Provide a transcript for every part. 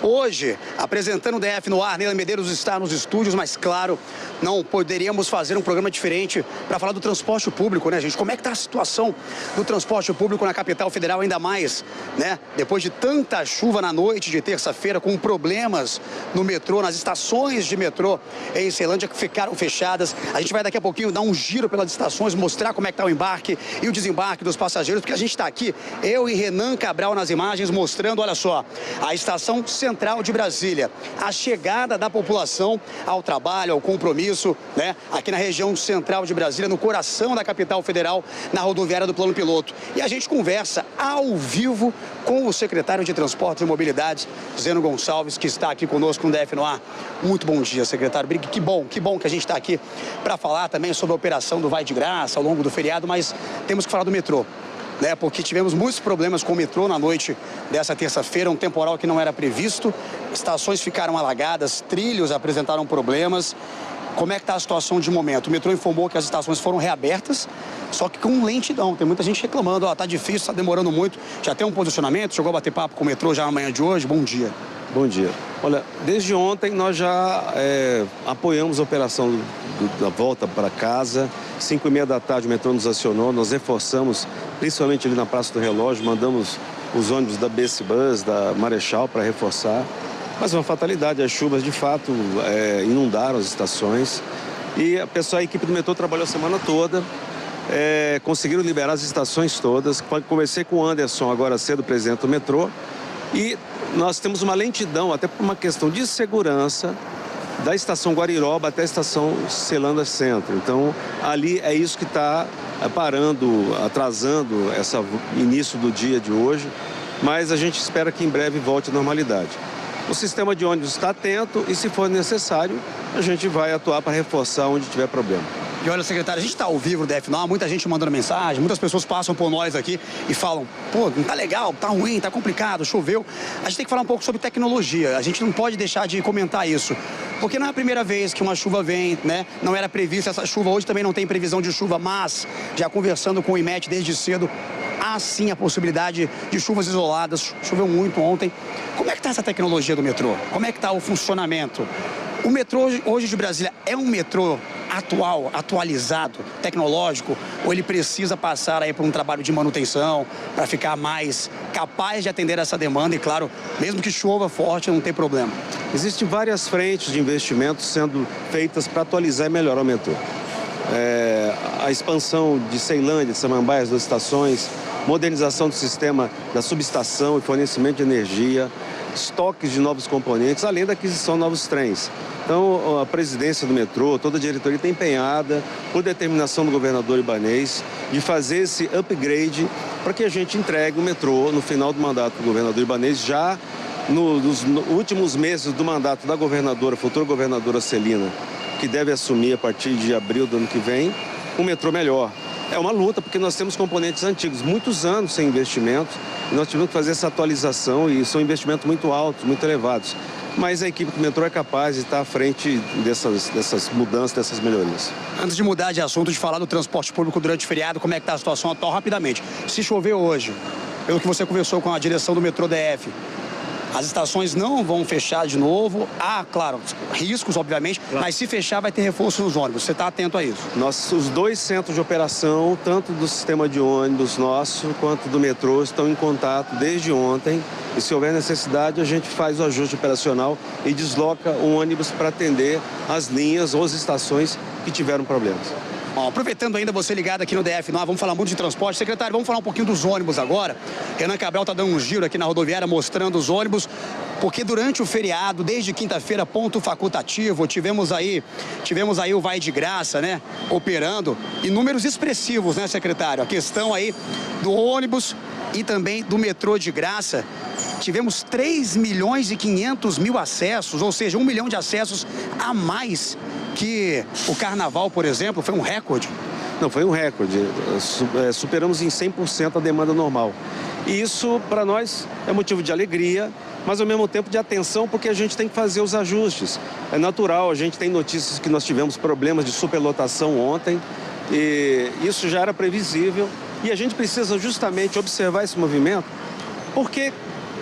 Hoje, apresentando o DF no ar, Neila Medeiros está nos estúdios, mas claro, não poderíamos fazer um programa diferente para falar do transporte público, né, gente? Como é que está a situação do transporte público na capital federal, ainda mais, né? Depois de tanta chuva na noite de terça-feira, com problemas no metrô, nas estações de metrô em Ceilândia que ficaram fechadas. A gente vai daqui a pouquinho dar um giro pelas estações, mostrar como é que está o embarque e o desembarque dos passageiros, porque a gente está aqui, eu e Renan Cabral nas imagens, mostrando, olha só, a estação central de Brasília, a chegada da população ao trabalho, ao compromisso, né? Aqui na região central de Brasília, no coração da capital federal, na rodoviária do Plano Piloto. E a gente conversa ao vivo com o secretário de Transportes e Mobilidade, Zeno Gonçalves, que está aqui conosco no DF no ar. Muito bom dia, secretário. Que bom que a gente está aqui para falar também sobre a operação do Vai de Graça ao longo do feriado, mas temos que falar do metrô, né? Porque tivemos muitos problemas com o metrô na noite dessa terça-feira, um temporal que não era previsto, estações ficaram alagadas, trilhos apresentaram problemas. Como é que está a situação de momento? O metrô informou que as estações foram reabertas, só que com lentidão. Tem muita gente reclamando, ó, tá difícil, está demorando muito. Já tem um posicionamento? Chegou a bater papo com o metrô já na manhã de hoje? Bom dia. Bom dia. Olha, desde ontem nós já apoiamos a operação da volta para casa. 5h30 da tarde o metrô nos acionou, nós reforçamos, principalmente ali na Praça do Relógio, mandamos os ônibus da BC Bus, da Marechal para reforçar. Mas uma fatalidade, as chuvas de fato inundaram as estações e a equipe do metrô trabalhou a semana toda, conseguiram liberar as estações todas. Conversei com o Anderson agora cedo, presidente do metrô, e nós temos uma lentidão, até por uma questão de segurança, da estação Guariroba até a estação Ceilândia Centro. Então, ali é isso que está parando, atrasando esse início do dia de hoje, mas a gente espera que em breve volte à normalidade. O sistema de ônibus está atento e, se for necessário, a gente vai atuar para reforçar onde tiver problema. E olha, secretário, a gente está ao vivo no DF no ar, muita gente mandando mensagem, muitas pessoas passam por nós aqui e falam, pô, não tá legal, tá ruim, tá complicado, choveu. A gente tem que falar um pouco sobre tecnologia, a gente não pode deixar de comentar isso, porque não é a primeira vez que uma chuva vem, né? Não era prevista essa chuva, hoje também não tem previsão de chuva, mas já conversando com o IMET desde cedo, há sim a possibilidade de chuvas isoladas, choveu muito ontem. Como é que está essa tecnologia do metrô? Como é que está o funcionamento? O metrô hoje de Brasília é um metrô atualizado, tecnológico, ou ele precisa passar aí por um trabalho de manutenção para ficar mais capaz de atender essa demanda e, claro, mesmo que chova forte, não tem problema? Existem várias frentes de investimentos sendo feitas para atualizar e melhorar o metrô. A expansão de Ceilândia, de Samambaia, as duas estações, modernização do sistema da subestação e fornecimento de energia, estoques de novos componentes, além da aquisição de novos trens. Então, a presidência do metrô, toda a diretoria está empenhada, por determinação do governador Ibanez, de fazer esse upgrade para que a gente entregue o metrô no final do mandato do governador Ibanez, já nos últimos meses do mandato da governadora, futura governadora Celina, que deve assumir a partir de abril do ano que vem, um metrô melhor. É uma luta, porque nós temos componentes antigos, muitos anos sem investimento, e nós tivemos que fazer essa atualização, e são investimentos muito altos, muito elevados. Mas a equipe do metrô é capaz de estar à frente dessas mudanças, dessas melhorias. Antes de mudar de assunto, de falar do transporte público durante o feriado, como é que está a situação atual, rapidamente. Se chover hoje, pelo que você conversou com a direção do metrô DF, as estações não vão fechar de novo. Há, claro, riscos, obviamente, mas se fechar vai ter reforço nos ônibus. Você está atento a isso? Os dois centros de operação, tanto do sistema de ônibus nosso quanto do metrô, estão em contato desde ontem. E se houver necessidade, a gente faz o ajuste operacional e desloca o ônibus para atender as linhas ou as estações que tiveram problemas. Bom, aproveitando ainda você ligado aqui no DF, nós vamos falar muito de transporte. Secretário, vamos falar um pouquinho dos ônibus agora. Renan Cabral está dando um giro aqui na rodoviária mostrando os ônibus, porque durante o feriado, desde quinta-feira, ponto facultativo, tivemos aí o Vai de Graça, né, operando, e números expressivos, né, secretário? A questão aí do ônibus e também do metrô de graça. Tivemos 3.500.000 acessos, ou seja, 1 milhão de acessos a mais que o Carnaval, por exemplo. Foi um recorde. Não, foi um recorde. Superamos em 100% a demanda normal. E isso, para nós, é motivo de alegria, mas ao mesmo tempo de atenção, porque a gente tem que fazer os ajustes. É natural, a gente tem notícias que nós tivemos problemas de superlotação ontem, e isso já era previsível. E a gente precisa justamente observar esse movimento, porque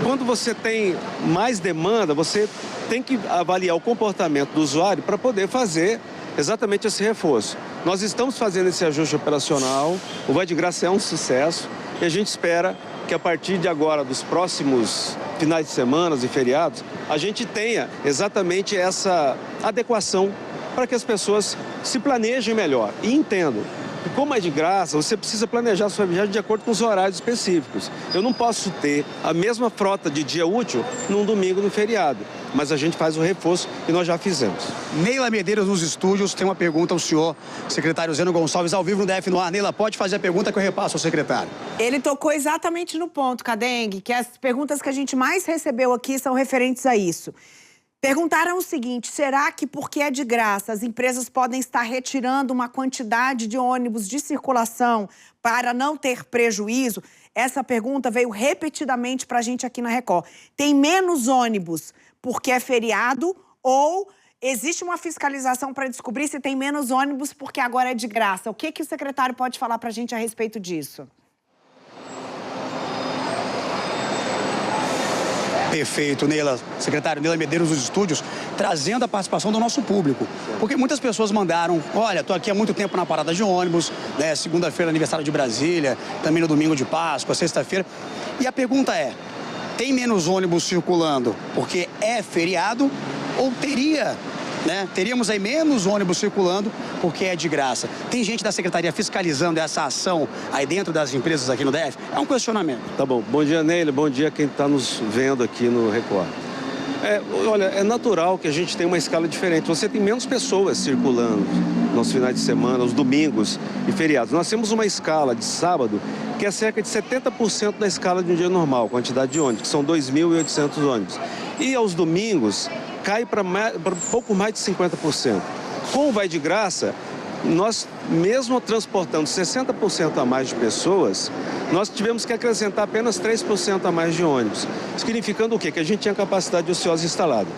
quando você tem mais demanda, você tem que avaliar o comportamento do usuário para poder fazer exatamente esse reforço. Nós estamos fazendo esse ajuste operacional, o Vai de Graça é um sucesso e a gente espera que a partir de agora, dos próximos finais de semana e feriados, a gente tenha exatamente essa adequação para que as pessoas se planejem melhor e entendam. Como é de graça, você precisa planejar a sua viagem de acordo com os horários específicos. Eu não posso ter a mesma frota de dia útil num domingo, no feriado. Mas a gente faz o reforço e nós já fizemos. Neila Medeiros nos estúdios tem uma pergunta ao senhor, secretário Zeno Gonçalves, ao vivo no DF no ar. Neila, pode fazer a pergunta que eu repasso ao secretário. Ele tocou exatamente no ponto, Cadengue, que as perguntas que a gente mais recebeu aqui são referentes a isso. Perguntaram o seguinte: será que porque é de graça as empresas podem estar retirando uma quantidade de ônibus de circulação para não ter prejuízo? Essa pergunta veio repetidamente para a gente aqui na Record. Tem menos ônibus porque é feriado ou existe uma fiscalização para descobrir se tem menos ônibus porque agora é de graça? O que o secretário pode falar para a gente a respeito disso? Perfeito, Neila. Secretário Neila Medeiros dos estúdios, trazendo a participação do nosso público. Porque muitas pessoas mandaram, olha, tô aqui há muito tempo na parada de ônibus, né, segunda-feira aniversário de Brasília, também no domingo de Páscoa, sexta-feira. E a pergunta é, tem menos ônibus circulando porque é feriado ou teríamos aí menos ônibus circulando porque é de graça? Tem gente da Secretaria fiscalizando essa ação aí dentro das empresas aqui no DF? É um questionamento. Tá bom. Bom dia, Neila. Bom dia quem está nos vendo aqui no Record. Olha, é natural que a gente tenha uma escala diferente. Você tem menos pessoas circulando nos finais de semana, os domingos e feriados. Nós temos uma escala de sábado que é cerca de 70% da escala de um dia normal, quantidade de ônibus, que são 2.800 ônibus. E aos domingos cai para pouco mais de 50%. Com o Vai de Graça, nós, mesmo transportando 60% a mais de pessoas, nós tivemos que acrescentar apenas 3% a mais de ônibus. Significando o quê? Que a gente tinha capacidade ociosa instalada.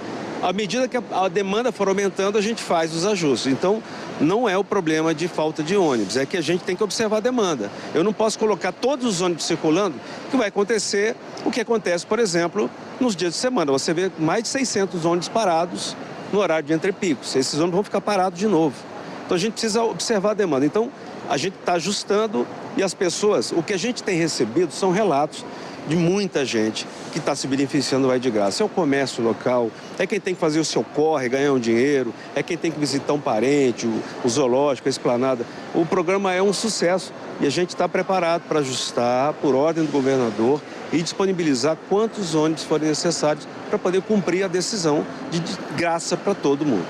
À medida que a demanda for aumentando, a gente faz os ajustes. Então, não é o problema de falta de ônibus, é que a gente tem que observar a demanda. Eu não posso colocar todos os ônibus circulando, que vai acontecer o que acontece, por exemplo, nos dias de semana. Você vê mais de 600 ônibus parados no horário de entrepicos. Esses ônibus vão ficar parados de novo. Então, a gente precisa observar a demanda. Então, a gente está ajustando e as pessoas, o que a gente tem recebido são relatos de muita gente que está se beneficiando do Vai de Graça. É o comércio local, é quem tem que fazer o seu corre, ganhar um dinheiro, é quem tem que visitar um parente, o zoológico, a esplanada. O programa é um sucesso e a gente está preparado para ajustar por ordem do governador e disponibilizar quantos ônibus forem necessários para poder cumprir a decisão de graça para todo mundo.